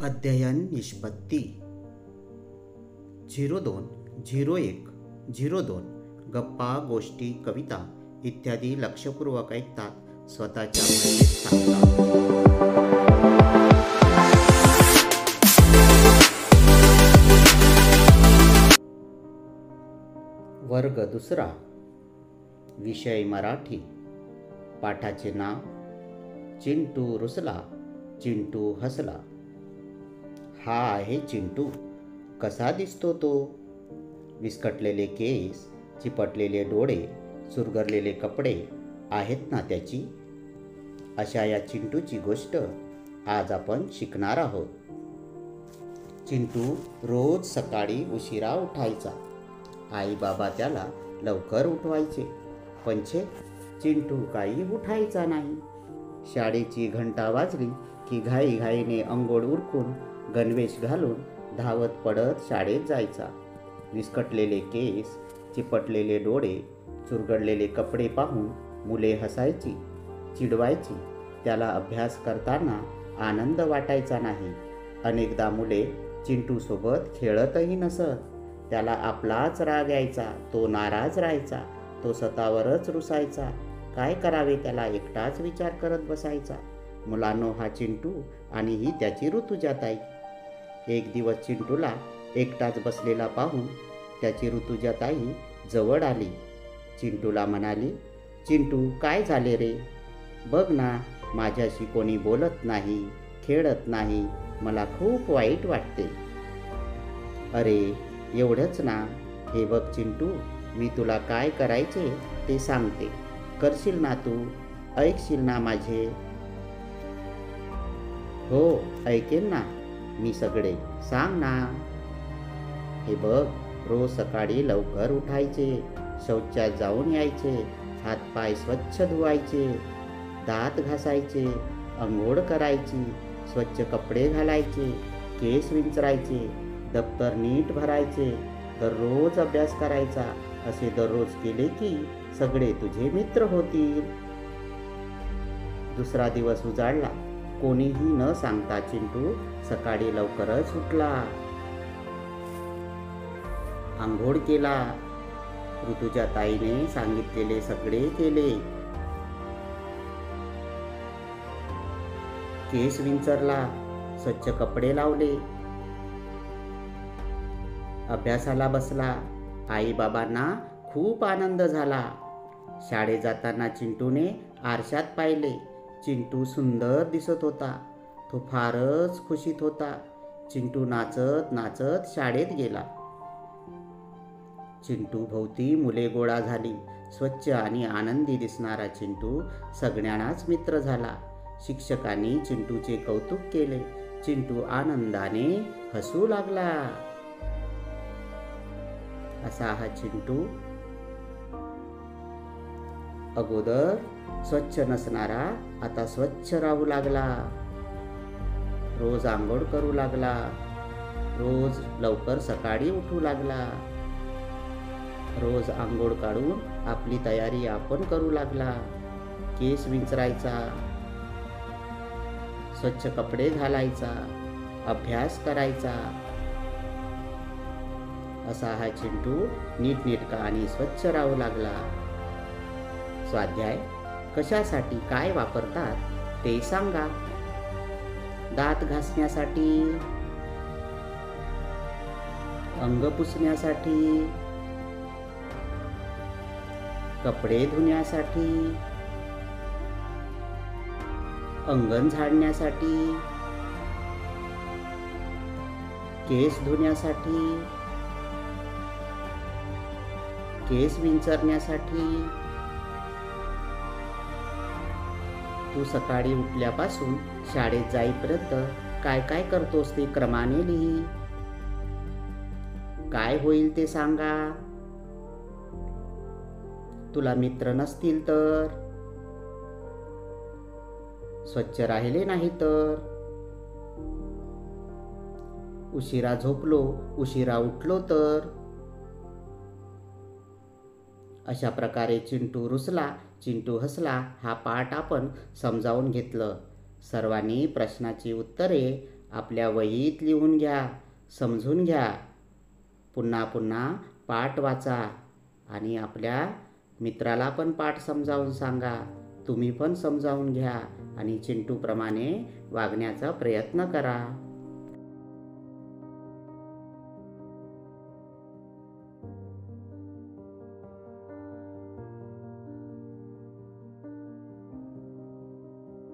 अध्ययन निष्पत्ती 020102 गप्पा गोष्टी कविता इत्यादी लक्षपूर्वक ऐकतात, स्वतःच्या भाषेत सांगतात. वर्ग दुसरा, विषय मराठी. पाठाचे नाव चिंटू रुसला, चिंटू हसला. हा आहे चिंटू. कसा दिसतो तो? विस्कटलेले केस, चिपटलेले डोळे, चुरगरलेले कपडे आहेत ना त्याची. अशा या चिंटूची गोष्ट आज आपण शिकणार आहोत. चिंटू रोज सकाळी उशिरा उठायचा. आई बाबा त्याला लवकर उठवायचे, पण चिंटू काही उठायचा नाही. शाळेची घंटा वाजली की घाईघाईने अंघोळ उरकून गणवेश घालून धावत पडत शाळेत जायचा. विस्कटलेले केस, चिपटलेले डोळे, चुरगडलेले कपडे पाहून मुले हसायची, चिडवायची. त्याला अभ्यास करताना आनंद वाटायचा नाही. अनेकदा मुले चिंटूसोबत खेळतही नसत. त्याला आपलाच राग यायचा. तो नाराज राहायचा. तो स्वतःवरच रुसायचा. काय करावे त्याला एकटाच विचार करत बसायचा. मुलांनो, हा चिंटू आणि ही त्याची ऋतुजाताई. एक दिवस चिंटूला एकटाच बसलेला पाहून त्याची ऋतुजाताई जवळ आली. चिंटूला म्हणाली, चिंटू, काय झाले रे? बघ ना, माझ्याशी कोणी बोलत नाही, खेळत नाही. मला खूप वाईट वाटते. अरे, एवढंच ना? हे बघ चिंटू, मी तुला काय करायचे ते सांगते. करशील ना तू? ऐकशील ना माझे? हो, ऐकेन ना मी सगळे. सांग ना. हे बघ, रोज सकाळी लवकर उठायचे, शौचात जाऊन यायचे, हातपाय स्वच्छ धुवायचे, दात घासायचे, अंघोळ करायची, स्वच्छ कपडे घालायचे, केस विंचरायचे, दप्तर नीट भरायचे, दररोज अभ्यास करायचा. असे दररोज केले की सगळे तुझे मित्र होतील. दुसरा दिवस उजाडला. कोणीही न सांगता चिंटू सकाळी लवकरच उठला, आंघोळ केला, ऋतुजाताईने सांगितलेले सगळे केले, केस विंचरला, स्वच्छ कपडे लावले, अभ्यासाला बसला. आई बाबांना खूप आनंद झाला. शाळेत जाताना चिंटूने आरशात पाहिले. चिंटू सुंदर दिसत होता. तो फारच खुशीत होता. चिंटू नाचत नाचत शाळेत गेला. चिंटू भोवती मुले गोळा झाली. स्वच्छ आणि आनंदी दिसणारा चिंटू सगळ्यांनाच मित्र झाला. शिक्षकांनी चिंटूचे कौतुक केले. चिंटू आनंदाने हसू लागला. असा हा चिंटू अगोदर स्वच्छ नसणारा आता स्वच्छ राहू लागला. रोज आंघोळ करू लागला. रोज लवकर सकाळी उठू लागला. रोज आंघोळ काढून आपली तयारी आपण करू लागला. केस विंचरायचा, स्वच्छ कपडे घालायचा, अभ्यास करायचा. असा हा चिंटू नीटनेटका आणि स्वच्छ राहू लागला. स्वाध्याय कशासाठी काय वापरतात ते सांगा. दात घासण्यासाठी, अंग पुसण्यासाठी, कपडे धुण्यासाठी, अंगण झाडण्यासाठी, केस धुण्यासाठी, केस विंचरण्यासाठी. तू सकाळी उठल्यापासून शाळेत जाईपर्यंत काय काय करतोस ते क्रमाने लिही. काय होईल ते सांगा. तुला मित्र नसतील तर, स्वच्छ राहिले नाही तर, उशिरा झोपलो, उशिरा उठलो तर. अशा प्रकारे चिंटू रुसला, चिंटू हसला हा पाठ आपण समजावून घेतलं. सर्वांनी प्रश्नाची उत्तरे आपल्या वहीत लिहून घ्या, समजून घ्या. पुन्हा पुन्हा पाठ वाचा आणि आपल्या मित्राला पण पाठ समजावून सांगा. तुम्ही पण समजावून घ्या आणि चिंटूप्रमाणे वागण्याचा प्रयत्न करा.